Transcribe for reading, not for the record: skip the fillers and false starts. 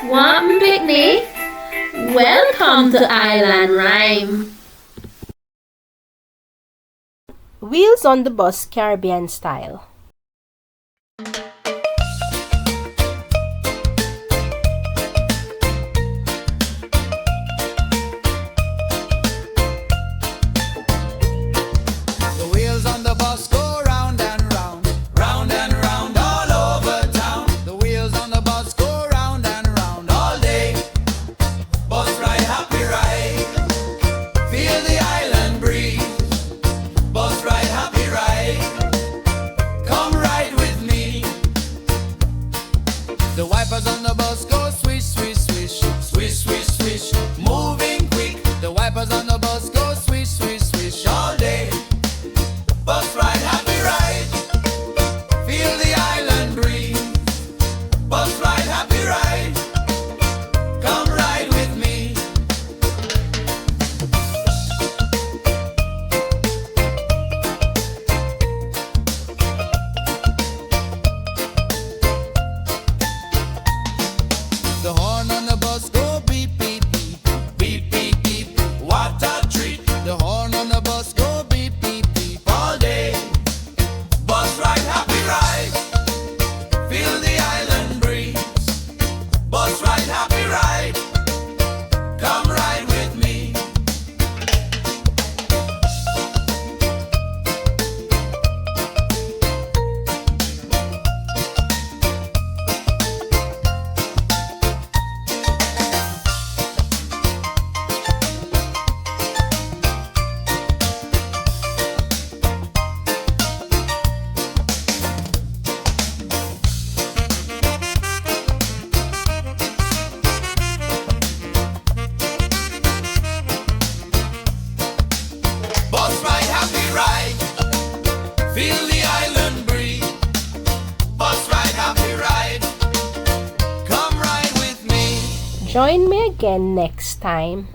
Want picnic? Welcome to Island Rhyme. Wheels on the Bus Caribbean Style. The wheels on the bus go round and round, round and round all over town. The wheels on the bus go round and round all day. Bus ride, happy ride. Feel the island breeze. Bus ride, happy ride. Come ride with me. The wipers on the bus go swish, swish, swish, swish, swish, swish, moving quick. The wipers on the bus go swish, swish, swish all day. Bus ride, happy ride. Feel the island breeze. Bus ride, happy ride. Come ride with me. The horn on the bus go beep, beep, beep, beep, beep, beep. What a treat. The horn on the bus go beep, beep, beep all day. Bus ride, happy ride. Feel the island breeze. Bus ride, happy ride. Come ride with me. Bus ride, happy ride. Feel the island breeze. Bus ride, happy ride. Come ride with me. Join me again next time.